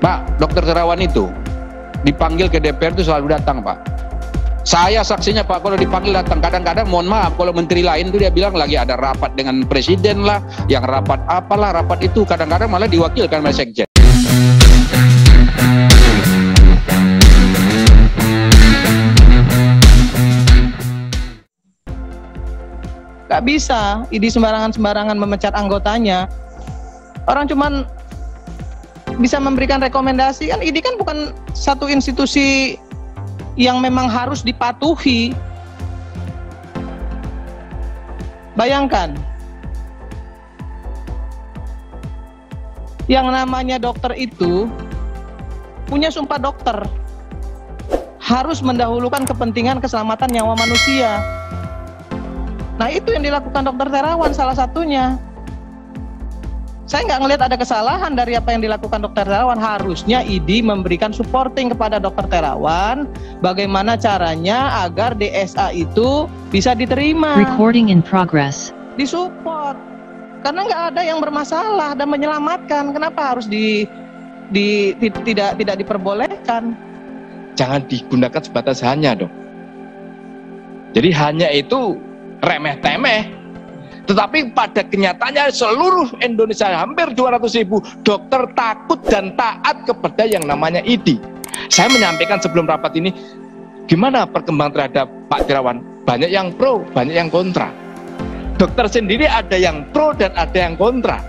Pak, dokter Terawan itu dipanggil ke DPR itu selalu datang, Pak. Saya saksinya, Pak, kalau dipanggil datang. Kadang-kadang mohon maaf, kalau menteri lain itu dia bilang lagi ada rapat dengan presiden lah, yang rapat apalah, rapat itu kadang-kadang malah diwakilkan oleh sekjen. Gak bisa ID sembarangan-sembarangan memecat anggotanya. Orang cuman bisa memberikan rekomendasi. Kan ID kan bukan satu institusi yang memang harus dipatuhi. Bayangkan, yang namanya dokter itu punya sumpah dokter, harus mendahulukan kepentingan keselamatan nyawa manusia. Nah, itu yang dilakukan dokter Terawan salah satunya. Saya nggak ngelihat ada kesalahan dari apa yang dilakukan dokter Terawan. Harusnya ID memberikan supporting kepada dokter Terawan, bagaimana caranya agar DSA itu bisa diterima. Recording in progress. Disupport, karena nggak ada yang bermasalah dan menyelamatkan. Kenapa harus tidak diperbolehkan? Jangan digunakan sebatas hanya, dong. Jadi hanya itu remeh-temeh. Tetapi pada kenyataannya seluruh Indonesia, hampir 200.000 dokter takut dan taat kepada yang namanya ID. Saya menyampaikan sebelum rapat ini, gimana perkembangan terhadap Pak Terawan? Banyak yang pro, banyak yang kontra. Dokter sendiri ada yang pro dan ada yang kontra.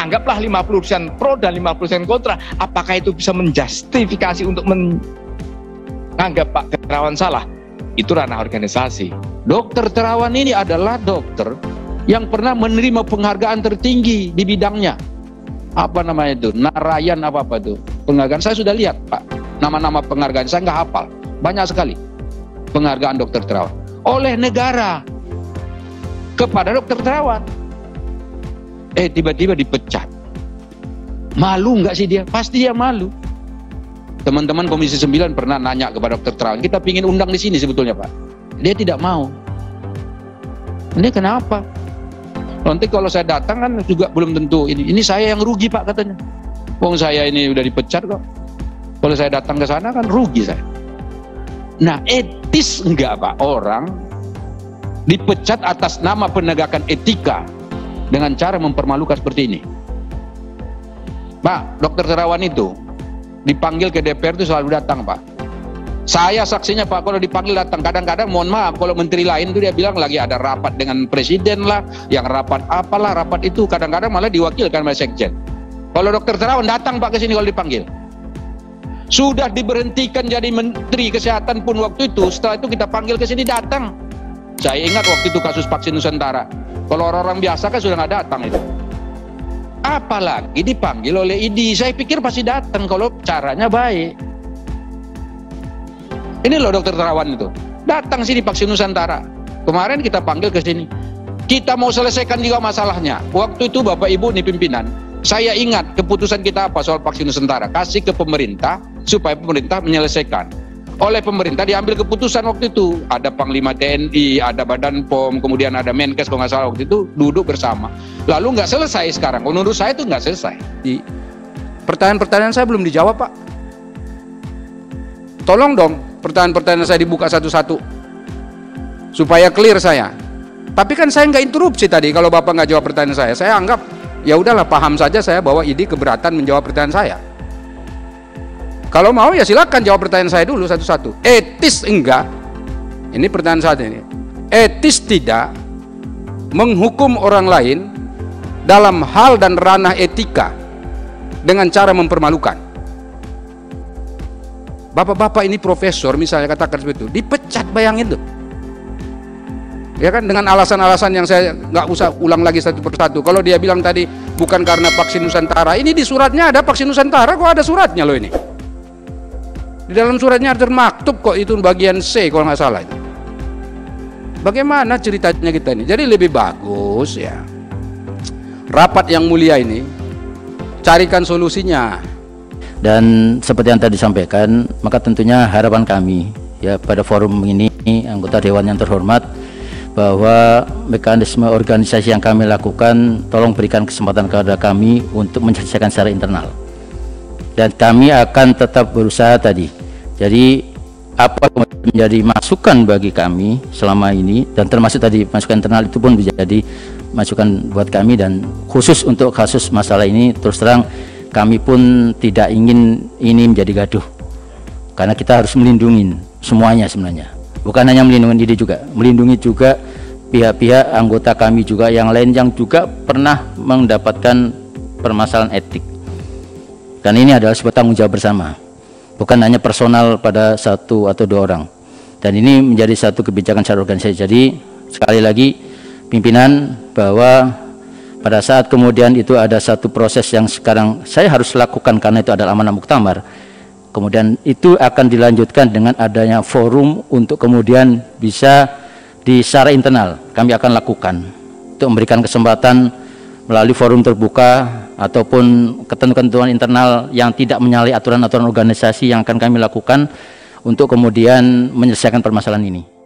Anggaplah 50% pro dan 50% kontra. Apakah itu bisa menjustifikasi untuk menganggap Pak Terawan salah? Itu ranah organisasi. Dokter Terawan ini adalah dokter yang pernah menerima penghargaan tertinggi di bidangnya. Apa namanya itu? Narayan apa itu? Penghargaan saya sudah lihat, Pak. Nama-nama penghargaan saya nggak hafal. Banyak sekali penghargaan dokter Terawan oleh negara kepada dokter Terawan. Tiba-tiba dipecat. Malu nggak sih dia? Pasti dia malu. Teman-teman Komisi 9 pernah nanya kepada dokter Terawan, kita pingin undang di sini sebetulnya, Pak. Dia tidak mau. Ini kenapa? Nanti kalau saya datang kan juga belum tentu ini saya yang rugi, Pak, katanya. Wong saya ini udah dipecat kok. Kalau saya datang ke sana kan rugi saya. Nah, etis enggak, Pak, orang dipecat atas nama penegakan etika dengan cara mempermalukan seperti ini? Pak, dokter Terawan itu dipanggil ke DPR itu selalu datang, Pak. Saya saksinya, Pak, kalau dipanggil datang. Kadang-kadang mohon maaf, kalau menteri lain itu dia bilang lagi ada rapat dengan presiden lah, yang rapat apalah, rapat itu kadang-kadang malah diwakilkan oleh sekjen. Kalau dokter Terawan datang, Pak, ke sini kalau dipanggil. Sudah diberhentikan jadi menteri kesehatan pun waktu itu, setelah itu kita panggil ke sini datang. Saya ingat waktu itu kasus vaksin Nusantara. Kalau orang-orang biasa kan sudah nggak datang itu. Apalagi dipanggil oleh ID. Saya pikir pasti datang kalau caranya baik. Ini loh dokter Terawan itu datang sini vaksin Nusantara. Kemarin kita panggil ke sini. Kita mau selesaikan juga masalahnya. Waktu itu Bapak Ibu nih pimpinan, saya ingat keputusan kita apa soal vaksin Nusantara. Kasih ke pemerintah supaya pemerintah menyelesaikan. Oleh pemerintah diambil keputusan waktu itu. Ada Panglima TNI, ada Badan POM, kemudian ada Menkes kalau nggak salah waktu itu duduk bersama. Lalu nggak selesai sekarang. Menurut saya itu nggak selesai. Pertanyaan-pertanyaan saya belum dijawab, Pak. Tolong dong pertanyaan-pertanyaan saya dibuka satu-satu supaya clear saya. Tapi kan saya nggak interupsi tadi kalau Bapak nggak jawab pertanyaan saya. Saya anggap ya udahlah, paham saja saya bahwa ID keberatan menjawab pertanyaan saya. Kalau mau ya silakan jawab pertanyaan saya dulu satu-satu. Etis enggak? Ini pertanyaan saya ini. Etis tidak menghukum orang lain dalam hal dan ranah etika dengan cara mempermalukan. Bapak-bapak ini profesor misalnya katakan seperti itu, dipecat, bayangin tuh. Ya kan, dengan alasan-alasan yang saya nggak usah ulang lagi satu persatu. Kalau dia bilang tadi bukan karena vaksin Nusantara, ini di suratnya ada vaksin Nusantara, kok ada suratnya loh ini. Di dalam suratnya ada termaktub kok, itu bagian C kalau nggak salah itu. Bagaimana ceritanya kita ini? Jadi lebih bagus ya, rapat yang mulia ini carikan solusinya. Dan seperti yang tadi disampaikan, maka tentunya harapan kami ya pada forum ini, anggota Dewan yang terhormat, bahwa mekanisme organisasi yang kami lakukan tolong berikan kesempatan kepada kami untuk menyelesaikan secara internal. dan kami akan tetap berusaha tadi. Jadi apa menjadi masukan bagi kami selama ini, dan termasuk tadi masukan internal itu pun menjadi masukan buat kami, dan khusus untuk kasus masalah ini terus terang kami pun tidak ingin ini menjadi gaduh, karena kita harus melindungi semuanya sebenarnya, bukan hanya melindungi diri juga, melindungi juga pihak-pihak anggota kami juga yang lain yang juga pernah mendapatkan permasalahan etik, dan ini adalah sebuah tanggung jawab bersama, bukan hanya personal pada satu atau dua orang, dan ini menjadi satu kebijakan secara organisasi. Jadi sekali lagi pimpinan, bahwa pada saat kemudian itu ada satu proses yang sekarang saya harus lakukan karena itu adalah amanah muktamar, kemudian itu akan dilanjutkan dengan adanya forum untuk kemudian bisa di secara internal kami akan lakukan untuk memberikan kesempatan melalui forum terbuka ataupun ketentuan internal yang tidak menyalahi aturan-aturan organisasi yang akan kami lakukan untuk kemudian menyelesaikan permasalahan ini.